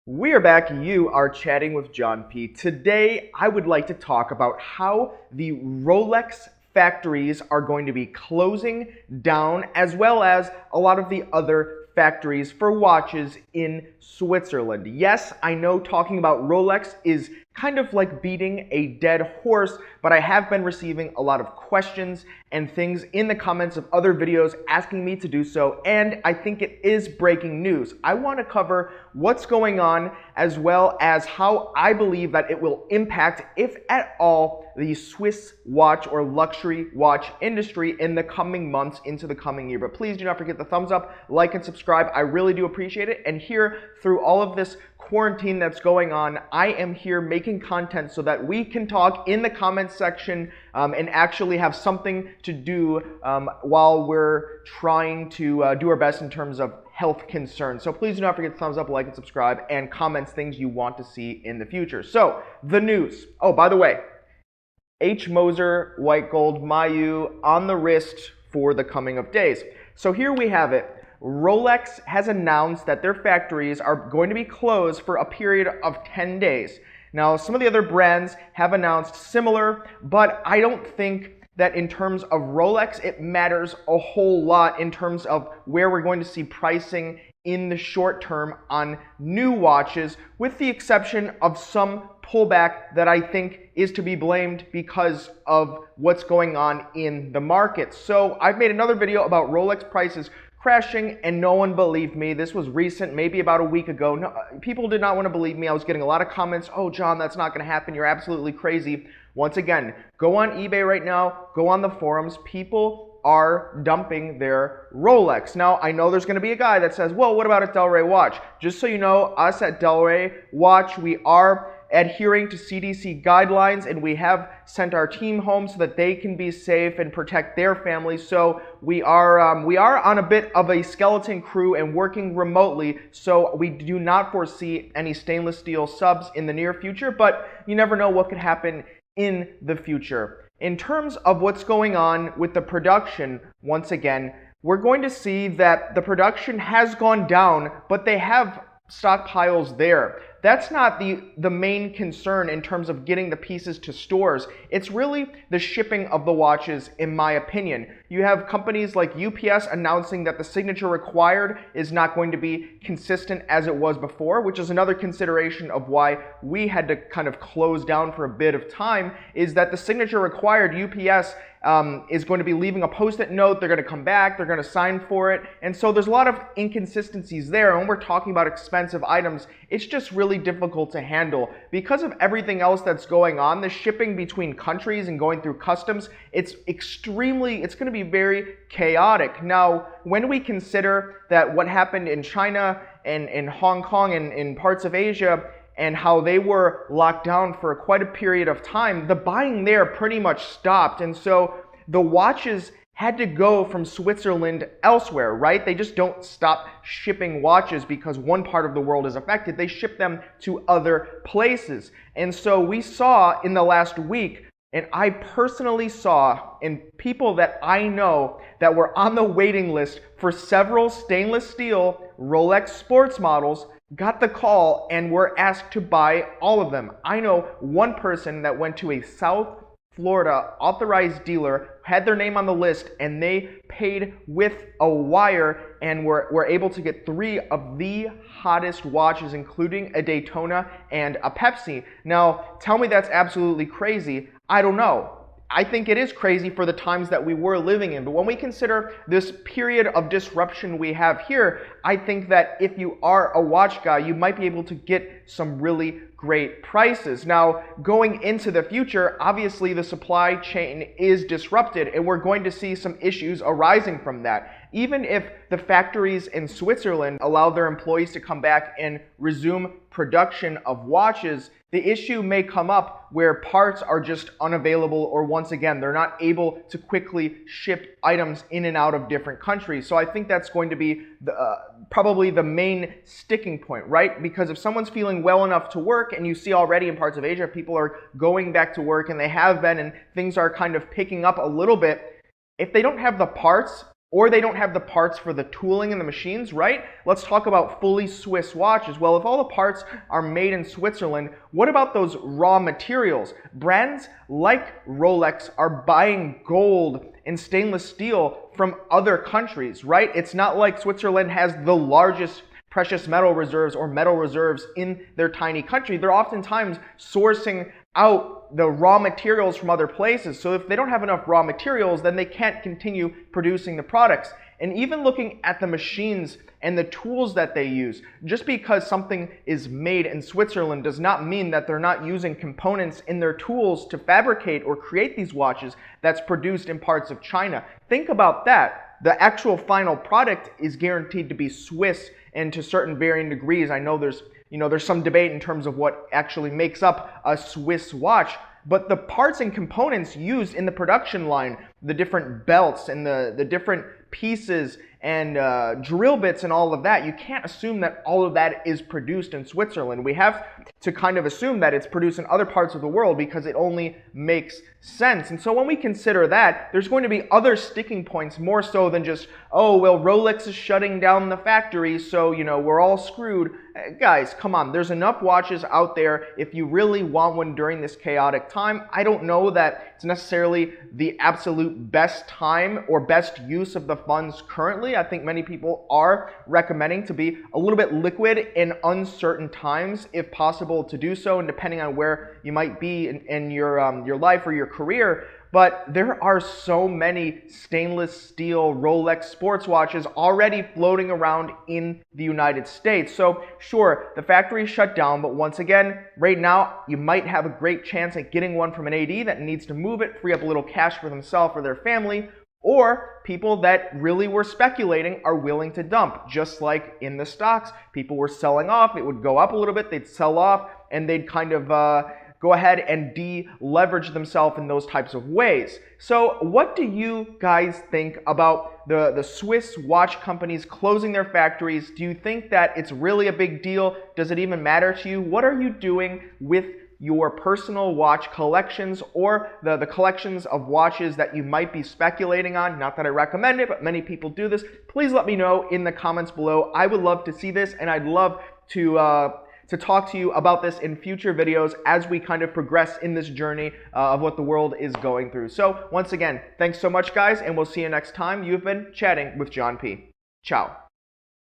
We are back. You are chatting with John P. Today, I would like to talk about how the Rolex factories are going to be closing down, as well as a lot of the other factories for watches in Switzerland. Yes, I know talking about Rolex is kind of like beating a dead horse, but I have been receiving a lot of questions and things in the comments of other videos asking me to do so, and I think it is breaking news. I want to cover what's going on, as well as how I believe that it will impact, if at all, the Swiss watch or luxury watch industry in the coming months into the coming year. But please do not forget the thumbs up, like, and subscribe. I really do appreciate it. And here, through all of this quarantine that's going on, I am here making content so that we can talk in the comments section and actually have something to do while we're trying to do our best in terms of health concerns. So please do not forget to thumbs up, like, and subscribe, and comments things you want to see in the future. So, the news. Oh, by the way, H. Moser, white gold, Mayu on the wrist for the coming of days. So here we have it. Rolex has announced that their factories are going to be closed for a period of 10 days. Now, some of the other brands have announced similar, but I don't think that in terms of Rolex, it matters a whole lot in terms of where we're going to see pricing in the short term on new watches, with the exception of some pullback that I think is to be blamed because of what's going on in the market. So I've made another video about Rolex prices crashing, and no one believed me. This was recent, maybe about a week ago. No, people did not want to believe me. I was getting a lot of comments, oh John, that's not going to happen, you're absolutely crazy. Once again, go on eBay right now, go on the forums, people are dumping their Rolex. Now, I know there's going to be a guy that says, well, what about a Delray watch? Just so you know, us at Delray Watch, we are adhering to CDC guidelines, and we have sent our team home so that they can be safe and protect their families. So we are on a bit of a skeleton crew and working remotely, so we do not foresee any stainless steel subs in the near future, but you never know what could happen in the future. In terms of what's going on with the production, once again, we're going to see that the production has gone down, but they have stockpiles there. That's not the main concern in terms of getting the pieces to stores. It's really the shipping of the watches, in my opinion. You have companies like UPS announcing that the signature required is not going to be consistent as it was before, which is another consideration of why we had to kind of close down for a bit of time, is that the signature required, UPS is going to be leaving a post-it note, they're going to come back, they're going to sign for it, and so there's a lot of inconsistencies there. And when we're talking about expensive items, it's just really difficult to handle. Because of everything else that's going on, the shipping between countries and going through customs, it's going to be very chaotic. Now, when we consider that what happened in China and in Hong Kong and in parts of Asia, and how they were locked down for quite a period of time, the buying there pretty much stopped. And so the watches had to go from Switzerland elsewhere, right? They just don't stop shipping watches because one part of the world is affected. They ship them to other places. And so we saw in the last week, and I personally saw in people that I know that were on the waiting list for several stainless steel Rolex sports models, got the call and were asked to buy all of them. I know one person that went to a South Florida authorized dealer, had their name on the list, and they paid with a wire and were able to get 3 of the hottest watches, including a Daytona and a Pepsi. Now, tell me that's absolutely crazy. I don't know. I think it is crazy for the times that we were living in. But when we consider this period of disruption we have here, I think that if you are a watch guy, you might be able to get some really great prices. Now, going into the future, obviously the supply chain is disrupted, and we're going to see some issues arising from that. Even if the factories in Switzerland allow their employees to come back and resume production of watches, the issue may come up where parts are just unavailable, or once again, they're not able to quickly ship items in and out of different countries. So I think that's going to be probably the main sticking point, right? Because if someone's feeling well enough to work, and you see already in parts of Asia, people are going back to work, and they have been, and things are kind of picking up a little bit. If they don't have the parts, or they don't have the parts for the tooling and the machines, right? Let's talk about fully Swiss watches. Well, if all the parts are made in Switzerland, what about those raw materials? Brands like Rolex are buying gold and stainless steel from other countries, right? It's not like Switzerland has the largest precious metal reserves or metal reserves in their tiny country. They're oftentimes sourcing out the raw materials from other places. So if they don't have enough raw materials, then they can't continue producing the products. And even looking at the machines and the tools that they use, just because something is made in Switzerland does not mean that they're not using components in their tools to fabricate or create these watches that's produced in parts of China. Think about that. The actual final product is guaranteed to be Swiss, and to certain varying degrees. I know there's some debate in terms of what actually makes up a Swiss watch, but the parts and components used in the production line, the different belts and the different pieces and drill bits and all of that, you can't assume that all of that is produced in Switzerland. We have to kind of assume that it's produced in other parts of the world because it only makes sense. And so when we consider that, there's going to be other sticking points more so than just, oh, well, Rolex is shutting down the factory, so, we're all screwed. Guys, come on. There's enough watches out there if you really want one during this chaotic time. I don't know that it's necessarily the absolute best time or best use of the funds currently. I think many people are recommending to be a little bit liquid in uncertain times, if possible to do so, and depending on where you might be in your life or your career. But there are so many stainless steel Rolex sports watches already floating around in the United States. So sure, the factory shut down, but once again, right now, you might have a great chance at getting one from an AD that needs to move it, free up a little cash for themselves or their family, or people that really were speculating are willing to dump. Just like in the stocks, people were selling off, it would go up a little bit, they'd sell off, and they'd kind of go ahead and de-leverage themselves in those types of ways. So what do you guys think about the Swiss watch companies closing their factories? Do you think that it's really a big deal? Does it even matter to you? What are you doing with your personal watch collections or the collections of watches that you might be speculating on? Not that I recommend it, but many people do this. Please let me know in the comments below. I would love to see this, and I'd love to talk to you about this in future videos as we kind of progress in this journey of what the world is going through. So once again, thanks so much, guys, and we'll see you next time. You've been chatting with John P. Ciao.